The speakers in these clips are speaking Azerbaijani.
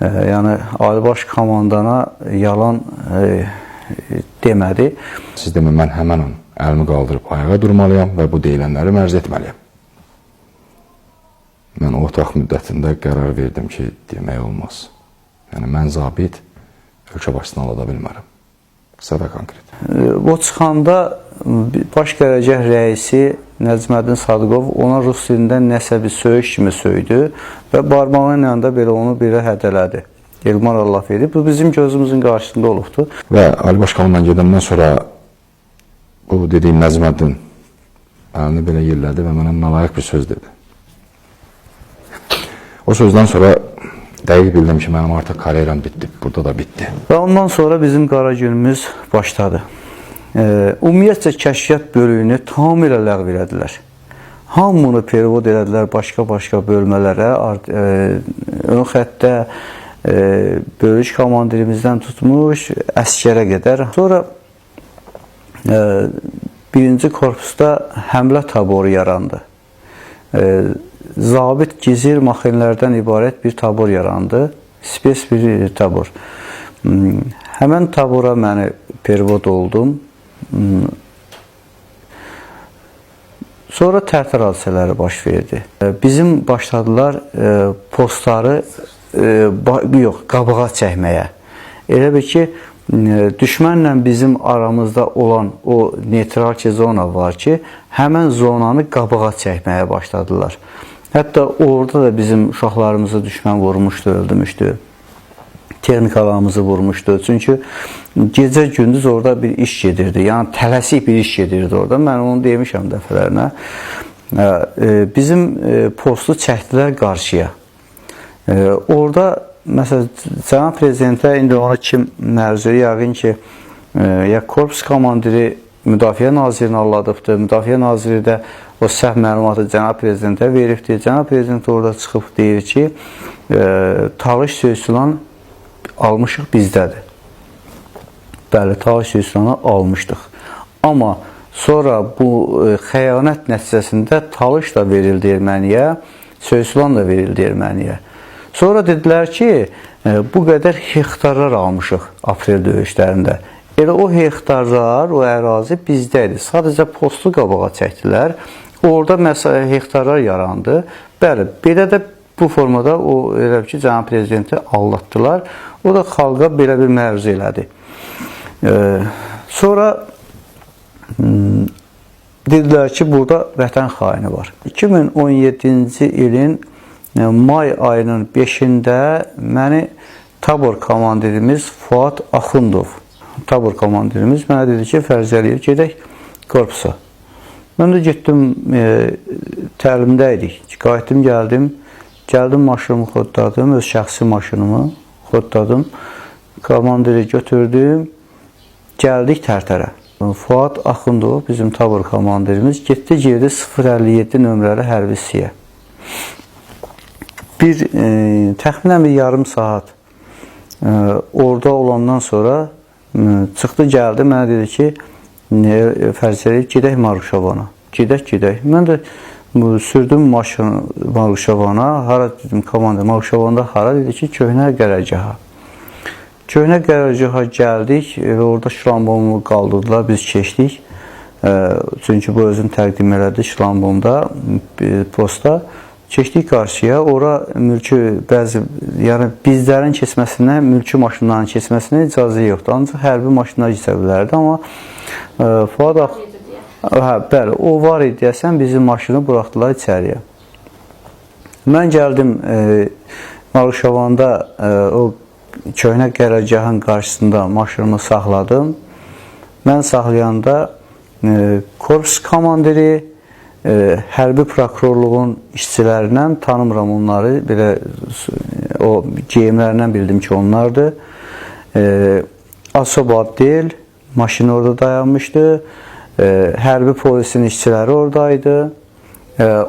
Yəni Ali Baş komandana yalan demədi. Siz demə, mən həmən an əlimi qaldırıb ayağa durmalıyam və bu deyilənləri mərz etməliyəm. Mən o otaq müddətində qərar verdim ki, demək olmaz. Yəni mən zabit ölkə başçısını alada bilmərəm. Qısa və konkret. O çıxanda baş qərargah rəisi Nəcməddin Sadıqov ona rus dilindən nəsə bir söyüş kimi söydü və barmağının yanında belə onu belə hədələdi. Elmar Allah verib. Bu bizim gözümüzün qarşısında olubdu. Və Ali Baş komandan gedəndən sonra bu dediyim Nəcməddin əlini belə yerlədi və mənə nalayiq bir söz dedi. O sözdən sonra dəqiq bildim ki, mənim artıq karyeram bitdi. Burada da bitdi. Və ondan sonra bizim qara günümüz başladı. Ümumiyyətcə kəşfiyyat bölüyünü tamamilə ləğv elədilər. Hamını perivod elədilər başqa-başqa bölmələrə, ön xəttə bölüş komandirimizdən tutmuş əskərə qədər. Sonra birinci korpusda həmlə taboru yarandı. Zabit gizir maxinlərdən ibarət bir tabor yarandı. Spes bir tabor. Həmən tabora məni perivod oldum. Sonra tərtər hadisələri baş verdi. Bizim başladılar postları qabağa çəkməyə. Elə bir ki, düşmənlə bizim aramızda olan o neytral zona var ki, həmən zonanı qabağa çəkməyə başladılar. Hətta orada da bizim uşaqlarımızı düşmən vurmuşdu, öldürmüşdü. Texnikalarımızı vurmuşdu. Çünki gecə-gündüz orada bir iş gedirdi. Yəni tələsik bir iş gedirdi orada. Mən onu demişəm dəfələrinə. Bizim postu çəkdilər qarşıya. Orada məsələn Cənab Prezidentə indi ona kim məruzəyi yəqin ki, ya korpus komandiri Müdafiə Nazirini alladıbdır. Müdafiə Naziri də o səhv məlumatı Cənab Prezidentə veribdir. Cənab Prezident orada çıxıb deyir ki, Talış Söyüsülan almışıq bizdədir. Bəli, Talış Söyüsülanı almışdıq. Amma sonra bu xəyanət nəticəsində Talış da verildi erməniyə, Söyüsülan da verildi erməniyə. Sonra dedilər ki, bu qədər hektarlar almışıq aprel döyüşlərində. Elə o hektarlar, o ərazi bizdəydi. Sadəcə postu qabağa çəkdilər. Orada məsələ hektarlar yarandı. Bəli, belə də bu formada o elə ki, Cənab Prezidenti aldatdılar. O da xalqa belə bir məruzə elədi. Sonra dedilər ki, burada vətən xaini var. 2017-ci ilin may ayının 5-də məni tabor komandirimiz Fuad Axundov, tabor komandirimiz mənə dedi ki, Fərzəliyev gedək korpusa. Mən də getdim, təlimdə idik. Qayıtdım, gəldim maşınımı xodladım, öz şəxsi maşınımı xodladım. Komandiri götürdüm, gəldik Tərtərə. Fuad Axundov, bizim tabor komandirimiz, getdi 057 nömrəli hərbi hissəyə. Təxminən bir yarım saat orada olandan sonra çıxdı, gəldi, mənə dedi ki, Fərzəliyev, gedək Maruşavana. Gedək. Mən də sürdüm maşını Maruşavana. Hara dedim, komandir, Maruşavanda hara? Dedi ki, köhnə qərargaha. Köhnə qərargaha gəldik və orada şlambomu qaldırdılar, biz keçdik. Çünki bu özünü təqdim elədi şlambomda, posta. Keçdik qarşıya, ora mülki bəzi, yəni bizlərin keçməsinə, mülki maşınların keçməsinə icazə yoxdur. Ancaq hərbi maşınlar keçə bilərdi, amma Fuad bəli, o var idi deyəsən, bizim maşını buraxdılar içəriyə. Mən gəldim Maruşavanda, o köhnə qərargahın qarşısında maşınımı saxladım. Mən saxlayanda korpus komandiri, hərbi prokurorluğun işçilərindən tanımıram onları, belə o geyimlərindən bildim ki, onlardır. Asobad deyil, maşını orada dayanmışdı, hərbi polisin işçiləri oradaydı.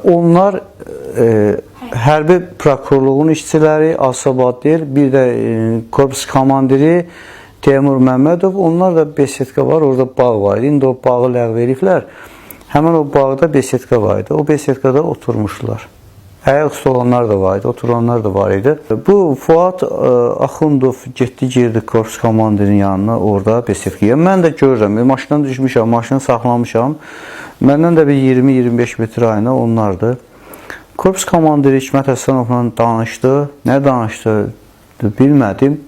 Onlar hərbi prokurorluğun işçiləri, Asobad deyil, bir də korpus komandiri Teymur Məmmədov, onlar da besetka var, orada bağ var idi, indi o bağı ləğv ediblər. Həmən o bağda besetka var idi. O besetkada oturmuşdular. Ayaqüstü olanlar da var idi, oturanlar da var idi. Bu Fuad Axundov getdi, girdi korpus komandirinin yanına, orada Besevkiyə. Mən də görürəm, maşından düşmüşəm, maşını saxlamışam. Məndən də bir 20-25 metr ayına onlardır. Korpus komandiri Hikmət Həsənovla danışdı. Nə danışdı bilmədim.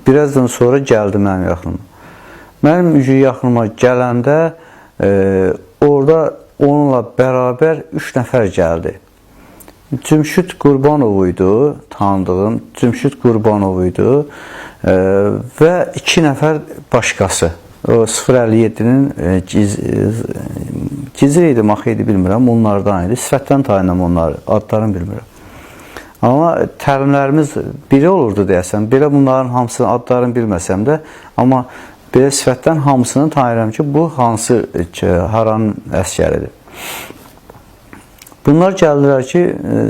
Birazdan sonra gəldi mənim yaxınıma. Mənim yaxınıma gələndə orada onunla bərabər 3 nəfər gəldi. Cümşüd Qurbanov idi, tanıdığım Cümşüd Qurbanov idi və 2 nəfər başqası. O 057-nin gizri idi, maxı idi, bilmirəm, onlardan idi. Sifətdən tanıyam onları, adlarını bilmirəm. Amma təlimlərimiz biri olurdu deyəsəm, belə bunların hamısının adlarını bilməsəm də, amma belə sifətdən hamısını tanıyıram ki, bu hansı haranın əskəridir. Bunlar gəldilər ki,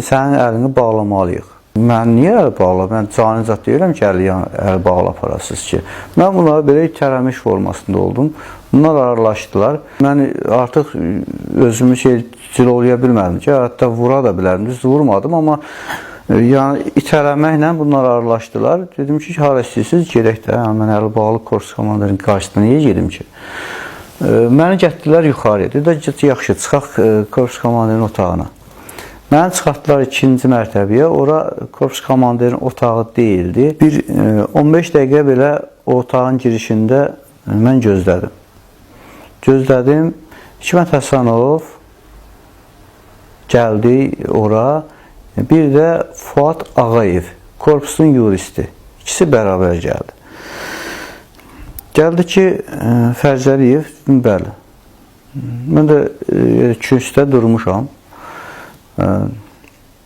sənin əlini bağlamalıyıq. Mən niyə əl bağla? Mən canizat deyirəm ki, əl bağla aparasınız ki. Mən bunlara belə itələmiş formasında oldum. Bunlar aralaşdılar. Mən artıq özümü cilovlaya bilmədim ki, hətta vura da bilərdim. Düz vurmadım, amma yəni itələməklə bunlar aralaşdılar. Dedim ki, hara istəyirsiniz, gedək də. Mən əli bağlı korpus komandirinin qarşısına niyə gedim ki? Məni getdilər yuxarıya. Dedi, yaxşı, çıxaq korpus komandirinin otağına. Məni çıxartdılar 2-ci mərtəbəyə. Ora korpus komandirinin otağı deyildi. Bir 15 dəqiqə belə otağın girişində mən gözlədim. Gözlədim. Hikmət Həsənov gəldi ora. Bir də Fuad Ağayev, korpusun yuristi. İkisi bərabər gəldi. Gəldi ki, Fərzəliyev, bəli. Mən də kürsüdə durmuşam.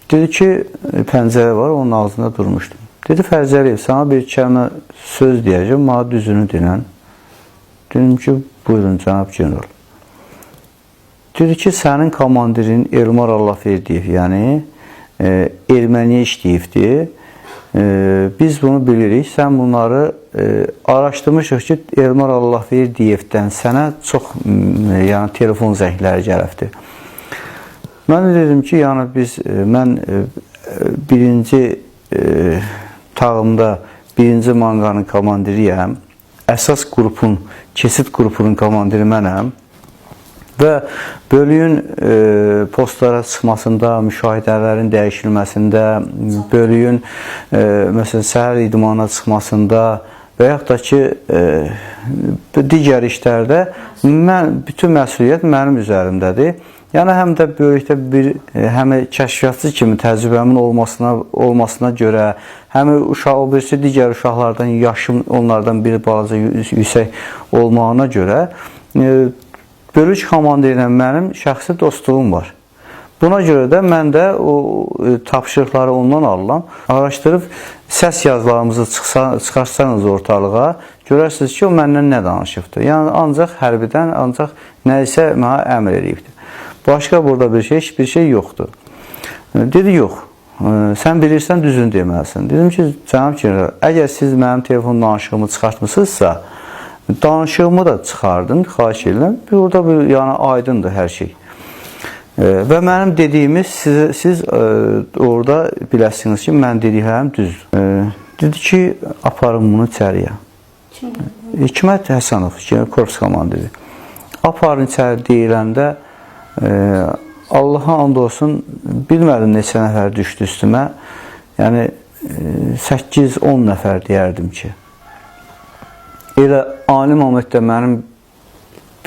Dedi ki, pəncərə var, onun ağzında durmuşdum. Dedi, Fərzəliyev, sana bir kəlmə söz deyəcəm, mənə düzünü dinən. Dedim ki, buyurun, cənab general. Dedi ki, sənin komandirin Elmar Allahverdiyev, yəni erməniyə işləyibdir. Biz bunu bilirik. Sən bunları araşdırmışıq ki, Elmar Allahverdiyevdən sənə çox telefon zəngləri gəlibdir. Mən dedim ki, mən birinci tağımda birinci manqanın komandiriyəm. Əsas qrupun, kesit qrupunun komandiri mənəm. Və bölüyün postlara çıxmasında, müşahidələrin dəyişilməsində, bölüyün məsələn, səhər idmana çıxmasında və yaxud da ki, digər işlərdə bütün məsuliyyət mənim üzərimdədir. Yəni, həm də bölükdə həm kəşfiyyatçı kimi təcrübəmin olmasına görə, həm o birisi digər uşaqlardan, yaşım onlardan bir balaca yüksək olmağına görə, bölük komandiri ilə mənim şəxsi dostluğum var. Buna görə də mən də o tapşırıqları ondan alıram. Araşdırıb səs yazılarımızı çıxarsanız ortalığa, görərsiniz ki, o məndən nə danışıbdır. Yəni, ancaq hərbidən, ancaq nə isə mənə əmr edibdir. Başqa burada hiçbir şey yoxdur. Dedi, yox, sən bilirsən, düzünü deməlisən. Dedim ki, cənab general, əgər siz mənim telefon danışığımı çıxartmışsınızsa, danışığımı da çıxardın, xahiş edirəm. Burada aydındır hər şey. Və mənim dediyimi siz orada biləsiniz ki, mən dediklərim düzdür. Dedi ki, aparın bunu içəriyə. Hikmət Həsənov, korpus komandiri. Aparın içəri deyiləndə Allaha and olsun, bilmədim neçə nəfər düşdü üstümə. Yəni, 8-10 nəfər deyərdim ki. Elə ani momentdə mənim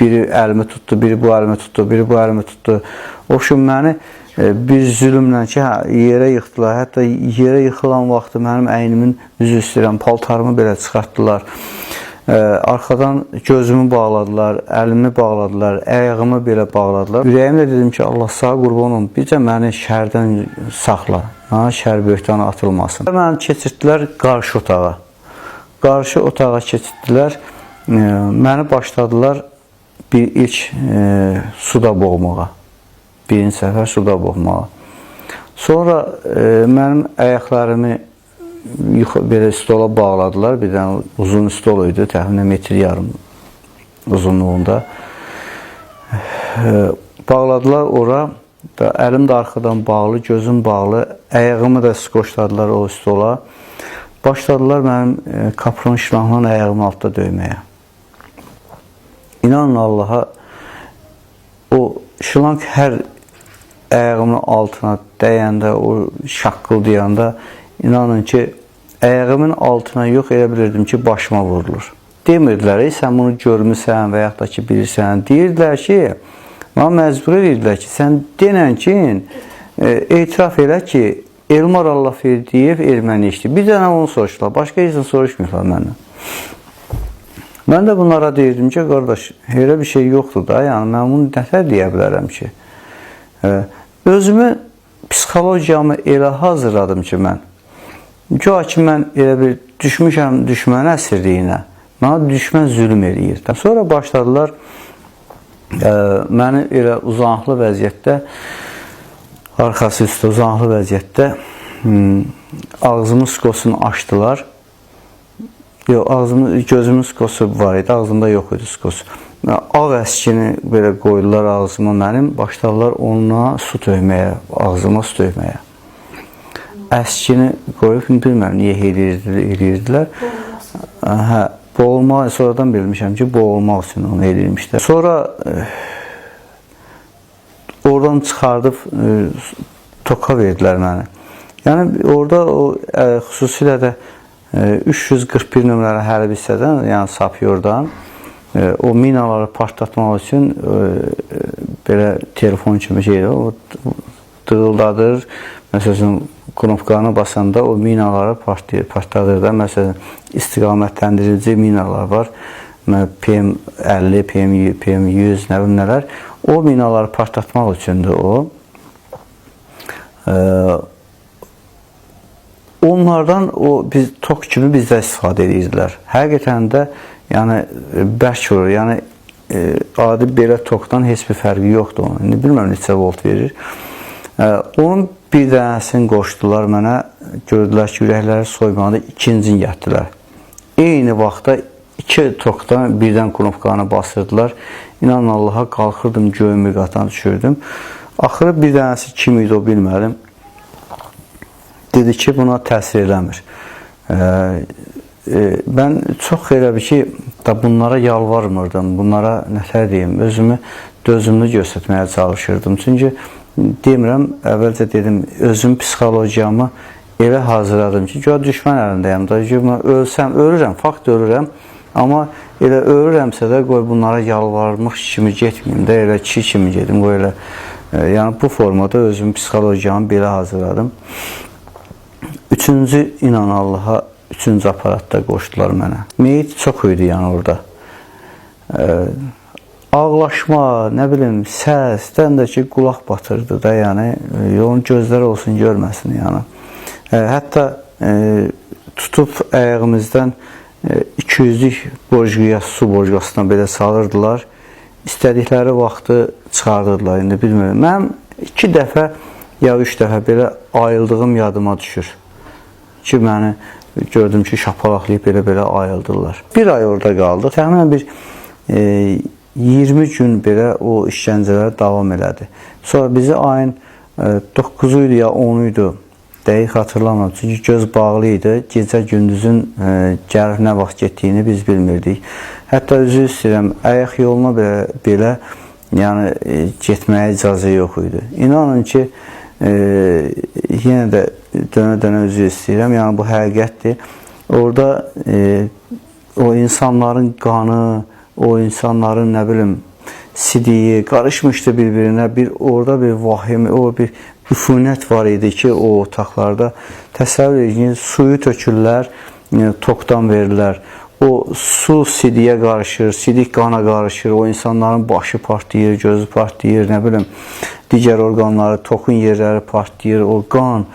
biri əlimi tutdu, biri bu əlimi tutdu, biri bu əlimi tutdu. O üçün məni bir zülümlə ki, yerə yıxdılar. Hətta yerə yıxılan vaxtı mənim əynimin üzü istəyirəm, paltarımı belə çıxartdılar. Arxadan gözümü bağladılar, əlimi bağladılar, əyağımı belə bağladılar. Ürəyimlə dedim ki, Allah sağ qurbanım, bircə məni şərdən saxla, mənə şər böhtana atılmasın. Məni keçirdilər qarşı otağa. Qarşı otağa keçirdilər, məni başladılar bir ilk suda boğmağa. Birinci səfər suda boğmağa. Sonra mənim əyaqlarımı belə stola bağladılar. Bir dənə uzun stol idi, təxminən metr yarım uzunluğunda. Bağladılar ora. Əlim də arxadan bağlı, gözüm bağlı, ayağımı da skoçladılar o stola. Başladılar mənim kapron şilahla ayağımın altında döyməyə. İnanın Allaha, o şilang hər ayağımın altına dəyəndə, o şaqqıldayanda, inanın ki, ayağımın altına yox, elə bilirdim ki, başıma vurulur. Demirdilər, sən bunu görmüsən və yaxud da ki, bilirsən. Deyirdilər ki, mənə məcbur edirdilər ki, sən denən ki, etiraf elə ki, Elmar Allahverdiyev erməni işdir. Bir dənə onu soruşdular, başqa heç soruşmuyorlar məndən. Mən də bunlara deyirdim ki, qardaş, elə bir şey yoxdur da, yəni mən bunu nətər deyə bilərəm ki. Özümü, psixologiyamı elə hazırladım ki, mən elə bir düşmüşəm düşmən əsirliyinə, mənə düşmən zülm eləyir. Sonra başladılar məni elə uzanıqlı vəziyyətdə, arxası üstə uzanıqlı vəziyyətdə ağzımın skosunu açdılar. Gözümün skosu var idi, ağzımda yox idi skosu. Ağ əskini belə qoydular ağzıma mənim, başladılar onunla su tökməyə, ağzıma su tökməyə. Əskini qoyub, bilməm niyə eləyirdilər. Boğulmaq, sonradan bilmişəm ki, boğulmaq üçün onu eləyirmişlər. Sonra oradan çıxardıb toka verdilər məni. Yəni orada xüsusilə də 341 nömrəli hərbi hissədən, yəni Sapyordan o minaları partlatmaq üçün belə telefon kimi şeydir, o dığıldadır. Məsələn, knopkanı basanda o minaları partladır da. Məsələn, istiqamətləndirici minalar var. PM50, PM100, nə bilim nələr. O minaları partlatmaq üçündür o. Onlardan biz tok kimi bizdə istifadə edirdilər. Həqiqətən də yəni bərk vurur. Yəni adi belə tokdan heç bir fərqi yoxdur onun. İndi bilmirəm neçə volt verir. Onun bir dənəsini qoşdular mənə. Gördülər ki, ürəkləri soymaqda ikincini yətdilər. Eyni vaxtda iki tokdan birdən knopkanı basırdılar. İnanın Allaha, qalxırdım, göyümü qatan düşürdüm. Axırı bir dənəsi kim idi o bilmədim. Dedi ki, buna təsir eləmir. Mən çox elə bir ki, bunlara yalvarmırdım, bunlara nətər deyim, özümü dözümlü göstərməyə çalışırdım. Çünki demirəm, əvvəlcə dedim, özüm psixologiyamı elə hazırladım ki, düşmən əlindəyəm da, ölsəm, ölürəm, fakt ölürəm, amma elə ölürəmsə də qoy bunlara yalvarmış kimi getməyim də, elə kişi kimi gedim, qoy elə, yəni bu formada özüm psixologiyamı belə hazırladım. Üçüncü, inan Allaha, üçüncü aparatda qoşdular mənə. Meyit çox idi yəni orada. Ağlaşma, nə bilim, səsdən də ki, qulaq batırdı da, yəni, onun gözləri olsun, görməsin, yəni. Hətta tutub əyağımızdan 200-lük borcqıya, su borcqasına belə salırdılar. İstədikləri vaxtı çıxardırdılar, indi bilmirəm. Mənim 2 dəfə ya 3 dəfə belə ayıldığım yadıma düşür. Ki, məni gördüm ki, şapalaqlayıb belə ayıldırlar. Bir ay orada qaldıq. Təxminən bir 20 gün belə o işgəncələr davam elədi. Sonra bizi ayın 9-u idi ya 10-u idi, dəqiq xatırlamıram. Çünki göz bağlı idi. Gecə gündüzün gəlib nə vaxt getdiyini biz bilmirdik. Hətta üzr istəyirəm, ayaq yoluna belə yəni getməyə icazə yox idi. İnanın ki, yenə də dönə-dönə üzr istəyirəm, yəni bu həqiqətdir. Orada o insanların qanı, o insanların nə bilim sidiyi qarışmışdı bir-birinə, orada bir vahim, o bir üfunət var idi ki, o otaqlarda. Təsəvvür edin, suyu tökürlər, tokdan verirlər. O su sidiyə qarışır, sidik qana qarışır, o insanların başı partlayır, gözü partlayır, nə bilim, digər orqanları, tokun yerləri partlayır, o qan